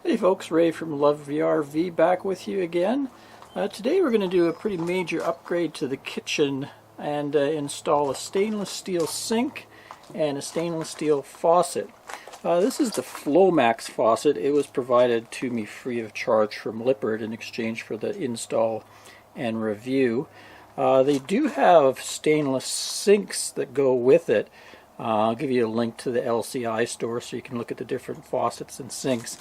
Hey folks, Ray from Love VRV back with you again. Today we're going to do a pretty major upgrade to the kitchen and install a stainless steel sink and a stainless steel faucet. This is the Flomax faucet. It was provided to me free of charge from Lippert in exchange for the install and review. They do have stainless sinks that go with it. I'll give you a link to the LCI store so you can look at the different faucets and sinks.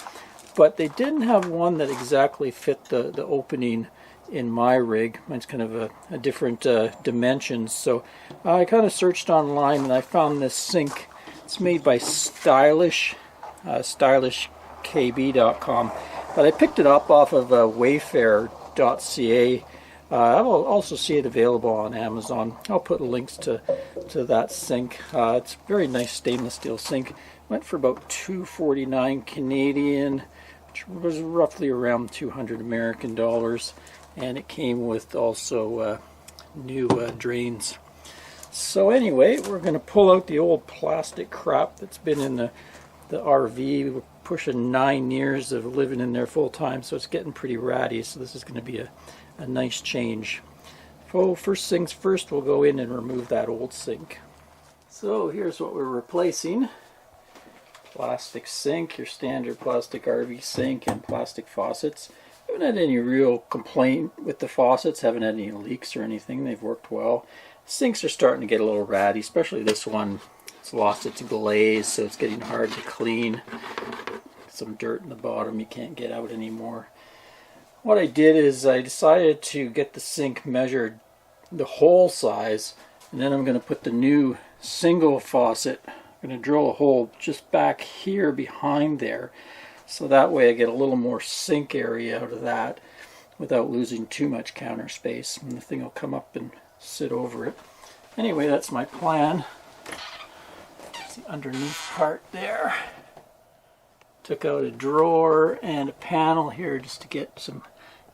But they didn't have one that exactly fit the opening in my rig. Mine's kind of a different dimensions. So I kind of searched online and I found this sink. It's made by Stylish, stylishkb.com. But I picked it up off of wayfair.ca. I will also see it available on Amazon. I'll put links to that sink. It's a very nice stainless steel sink. Went for about $249 Canadian, which was roughly around 200 American dollars, and it came with also new drains. So anyway, we're going to pull out the old plastic crap that's been in the RV. We're pushing 9 years of living in there full time, so it's getting pretty ratty. So this is going to be a nice change. So first things first, we'll go in and remove that old sink. So here's what we're replacing. Plastic sink, your standard plastic RV sink, and plastic faucets. Haven't had any real complaint with the faucets, haven't had any leaks or anything. They've worked well. Sinks are starting to get a little ratty, especially this one. It's lost its glaze, so it's getting hard to clean. Some dirt in the bottom you can't get out anymore. What I did is I decided to get the sink measured the hole size, and then I'm going to put the new single faucet. I'm going to drill a hole just back here behind there, so that way I get a little more sink area out of that without losing too much counter space, and the thing will come up and sit over it. Anyway, that's my plan. That's the underneath part there. Took out a drawer and a panel here just to get some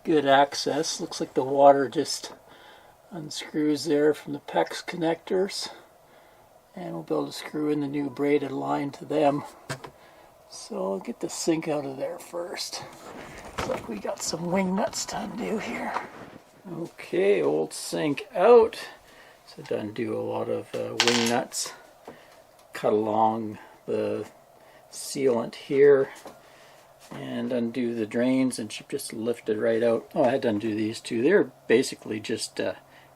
good access. Looks like the water just unscrews there from the PEX connectors, and we'll be able to screw in the new braided line to them. So I'll get the sink out of there first. Looks like we got some wing nuts to undo here. Okay, old sink out. So to undo a lot of wing nuts. Cut along the sealant here and undo the drains, and she just lifted right out. Oh, I had to undo these too. They're basically just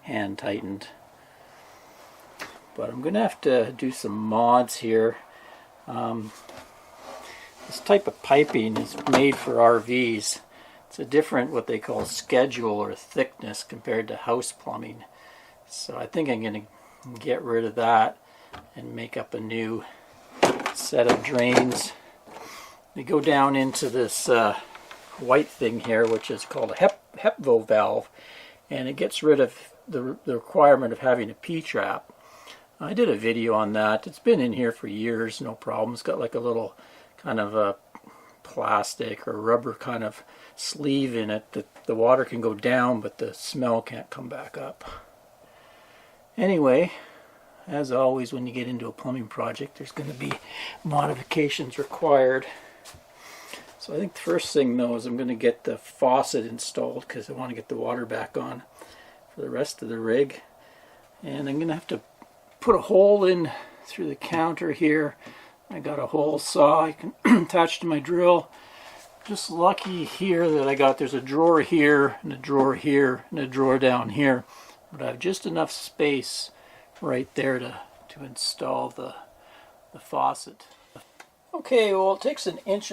hand tightened. But I'm going to have to do some mods here. This type of piping is made for RVs. It's a different what they call schedule or thickness compared to house plumbing. So I think I'm going to get rid of that and make up a new set of drains. They go down into this white thing here, which is called a HEPVO valve, and it gets rid of the requirement of having a P-trap. I did a video on that. It's been in here for years, no problem. It's got like a little kind of a plastic or rubber kind of sleeve in it that the water can go down, but the smell can't come back up. Anyway, as always, when you get into a plumbing project, there's going to be modifications required. So I think the first thing, though, is I'm going to get the faucet installed because I want to get the water back on for the rest of the rig. And I'm going to have to put a hole in through the counter here. I got a hole saw I can attach to my drill. Just lucky here that there's a drawer here, and a drawer here, and a drawer down here. But I have just enough space right there to install the faucet. Okay, well, it takes 1.5 inch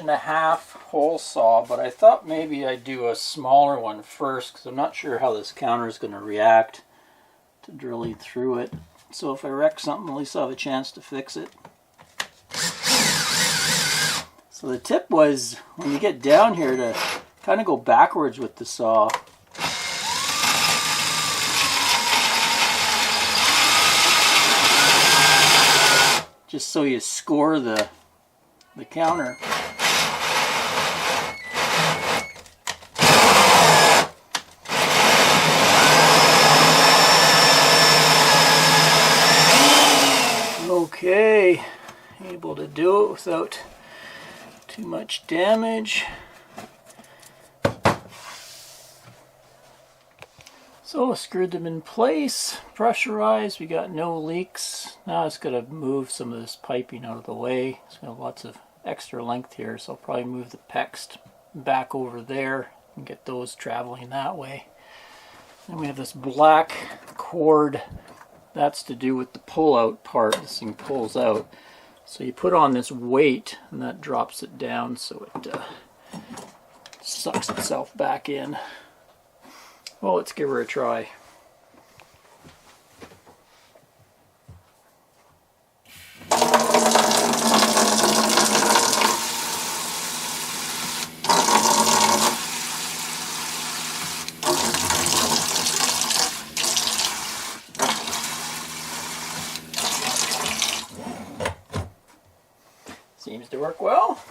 hole saw, but I thought maybe I'd do a smaller one first because I'm not sure how this counter is going to react to drilling through it. So if I wreck something, at least I'll have a chance to fix it. So the tip was, when you get down here, to kind of go backwards with the saw. Just so you score the counter. Okay, able to do it without too much damage. So screwed them in place, pressurized, we got no leaks. Now I just got to move some of this piping out of the way. It's got lots of extra length here, so I'll probably move the PEX back over there and get those traveling that way. Then we have this black cord. That's to do with the pull-out part. This thing pulls out. So you put on this weight and that drops it down so it sucks itself back in. Well, let's give her a try. Seems to work well.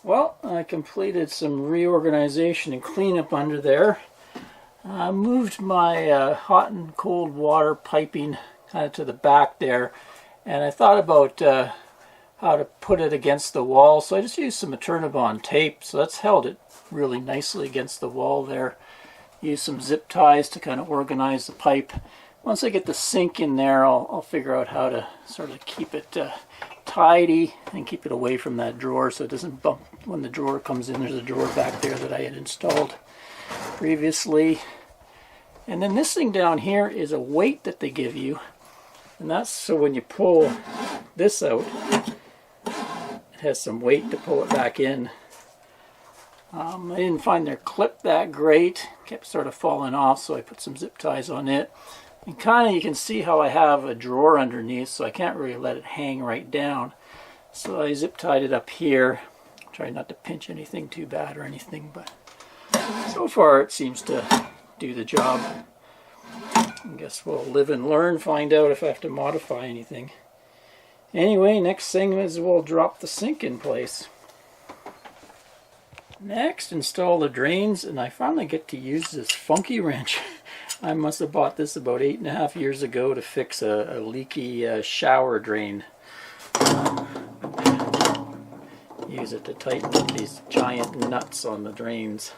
Well, I completed some reorganization and cleanup under there. I moved my hot and cold water piping kind of to the back there, and I thought about how to put it against the wall, so I just used some Eternabond tape, so that's held it really nicely against the wall there. Use some zip ties to kind of organize the pipe. Once I get the sink in there, I'll figure out how to sort of keep it tidy and keep it away from that drawer so it doesn't bump when the drawer comes in. There's a drawer back there that I had installed previously. And then this thing down here is a weight that they give you, and that's so when you pull this out, it has some weight to pull it back in. I didn't find their clip that great, kept sort of falling off, so I put some zip ties on it. And kind of you can see how I have a drawer underneath, so I can't really let it hang right down. So I zip tied it up here. Try not to pinch anything too bad or anything, but so far it seems to do the job. I guess we'll live and learn, find out if I have to modify anything. Anyway, next thing is we'll drop the sink in place. Next, install the drains, and I finally get to use this funky wrench. I must have bought this about 8.5 years ago to fix a leaky shower drain. Use it to tighten up these giant nuts on the drains.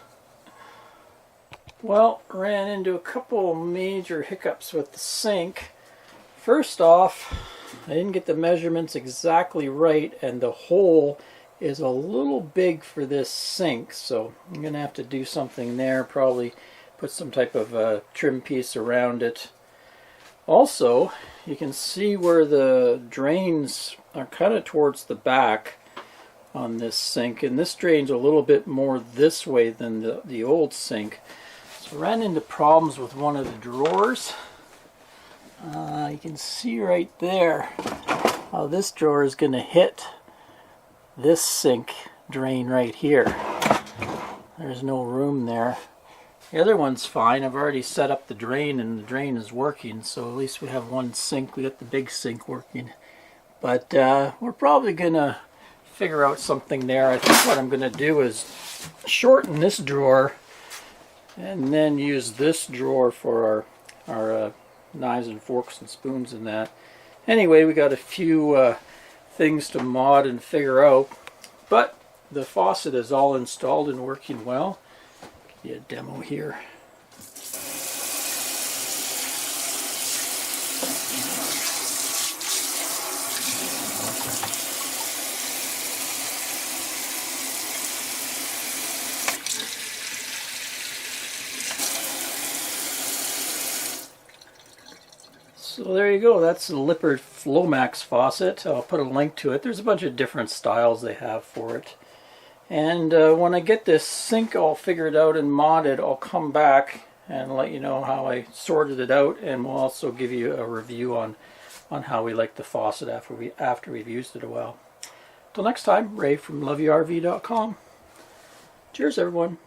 Well, ran into a couple major hiccups with the sink. First off, I didn't get the measurements exactly right, and the hole is a little big for this sink, so I'm going to have to do something there, probably put some type of trim piece around it. Also, you can see where the drains are kind of towards the back on this sink, and this drains a little bit more this way than the old sink. So I ran into problems with one of the drawers. You can see right there how this drawer is going to hit this sink drain right here. There's no room there. The other one's fine. I've already set up the drain and the drain is working, so at least we have one sink. We got the big sink working. But we're probably going to figure out something there. I think what I'm going to do is shorten this drawer and then use this drawer for our knives and forks and spoons and that. Anyway, we got a few things to mod and figure out, but the faucet is all installed and working well. Give you a demo here. So there you go, that's the Lippert Flomax faucet. I'll put a link to it. There's a bunch of different styles they have for it. And when I get this sink all figured out and modded, I'll come back and let you know how I sorted it out, and we'll also give you a review on how we like the faucet after we've used it a while. Till next time, Ray from loveyourrv.com. Cheers everyone.